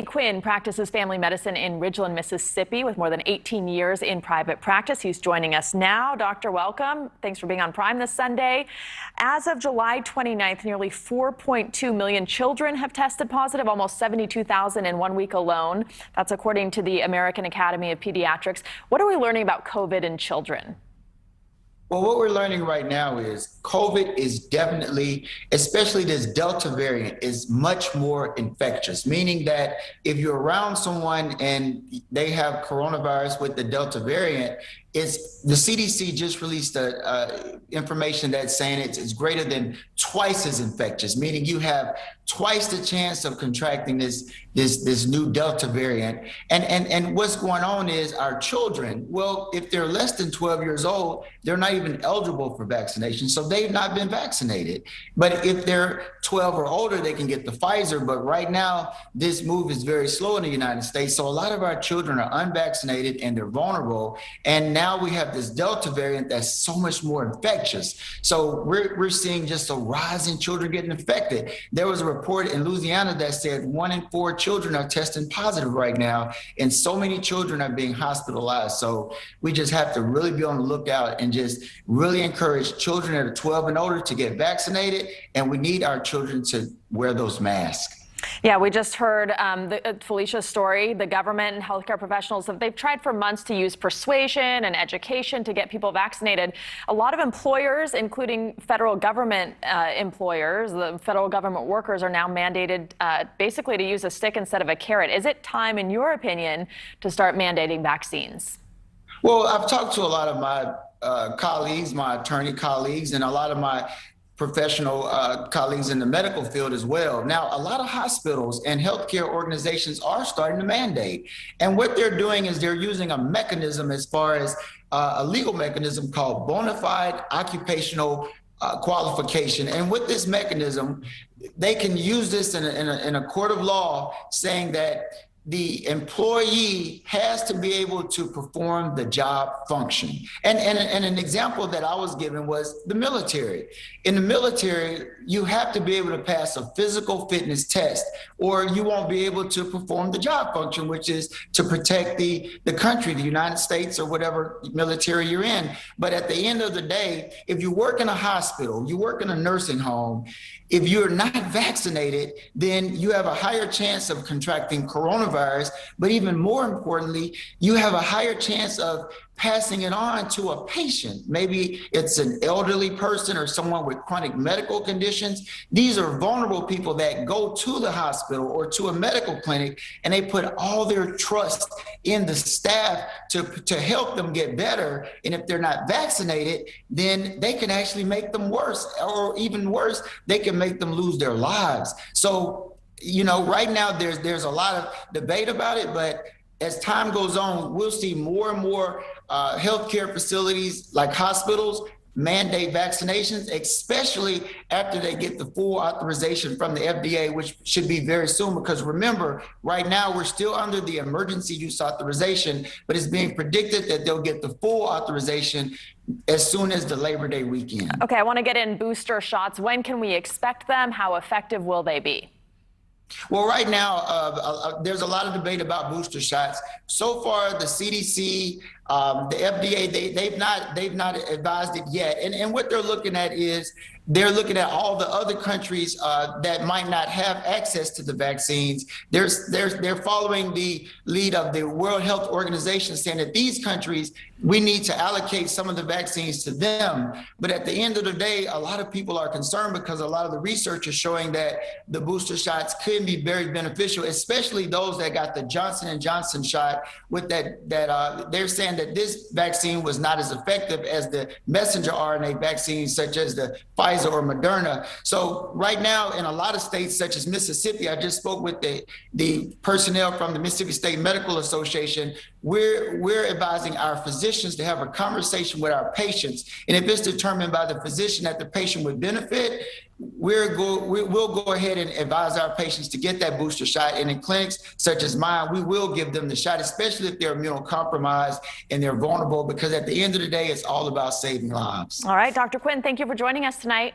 Quinn practices family medicine in Ridgeland, Mississippi, with more than 18 years in private practice. He's joining us now. Doctor, welcome. Thanks for being on Prime this Sunday. As of July 29th, nearly 4.2 million children have tested positive, almost 72,000 in 1 week alone. That's according to the American Academy of Pediatrics. What are we learning about COVID in children? Well, what we're learning right now is COVID is definitely, especially this Delta variant, is much more infectious, meaning that if you're around someone and they have coronavirus with the Delta variant, the CDC just released information that's saying it's greater than twice as infectious, meaning you have twice the chance of contracting this new Delta variant. And what's going on is our children, well, if they're less than 12 years old, they're not even eligible for vaccination, so they've not been vaccinated. But if they're 12 or older, they can get the Pfizer. But right now, this move is very slow in the United States, so a lot of our children are unvaccinated and they're vulnerable. And now we have this Delta variant that's so much more infectious. So we're seeing just a rise in children getting infected. There was a report in Louisiana that said 1 in 4 children are testing positive right now, and so many children are being hospitalized. So we just have to really be on the lookout and just really encourage children that are 12 and older to get vaccinated, and we need our children to wear those masks. Yeah, we just heard Felicia's story. The government and healthcare professionals, they've tried for months to use persuasion and education to get people vaccinated. A lot of employers, including federal government employers, the federal government workers, are now mandated basically to use a stick instead of a carrot. Is it time, in your opinion, to start mandating vaccines? Well, I've talked to a lot of my colleagues, my attorney colleagues, and a lot of my professional colleagues in the medical field as well. Now, a lot of hospitals and healthcare organizations are starting to mandate. And what they're doing is they're using a mechanism as far as a legal mechanism called bona fide occupational qualification. And with this mechanism, they can use this in a court of law, saying that the employee has to be able to perform the job function. And an example that I was given was the military. In the military, you have to be able to pass a physical fitness test, or you won't be able to perform the job function, which is to protect the country, the United States, or whatever military you're in. But at the end of the day, if you work in a hospital, you work in a nursing home, if you're not vaccinated, then you have a higher chance of contracting coronavirus. But even more importantly, you have a higher chance of passing it on to a patient. Maybe it's an elderly person or someone with chronic medical conditions. These are vulnerable people that go to the hospital or to a medical clinic, and they put all their trust in the staff to help them get better. And if they're not vaccinated, then they can actually make them worse, or even worse, they can make them lose their lives. So, you know, right now there's a lot of debate about it, but as time goes on, we'll see more and more healthcare facilities like hospitals mandate vaccinations, especially after they get the full authorization from the FDA, which should be very soon. Because remember, right now we're still under the emergency use authorization, but it's being predicted that they'll get the full authorization as soon as the Labor Day weekend. Okay, I want to get in booster shots. When can we expect them? How effective will they be? Well, right now, there's a lot of debate about booster shots. So far, the CDC, the FDA, they've not advised it yet. And what they're looking at is they're looking at all the other countries that might not have access to the vaccines. They're following the lead of the World Health Organization, saying that these countries, we need to allocate some of the vaccines to them. But at the end of the day, a lot of people are concerned because a lot of the research is showing that the booster shots could be very beneficial, especially those that got the Johnson & Johnson shot. With that they're saying that this vaccine was not as effective as the messenger RNA vaccines, such as the Pfizer or Moderna. So right now, in a lot of states, such as Mississippi, I just spoke with the personnel from the Mississippi State Medical Association. We're advising our physicians to have a conversation with our patients. And if it's determined by the physician that the patient would benefit, we'll go ahead and advise our patients to get that booster shot. And in clinics such as mine, we will give them the shot, especially if they're immunocompromised and they're vulnerable, because at the end of the day, it's all about saving lives. All right, Dr. Quinn, thank you for joining us tonight.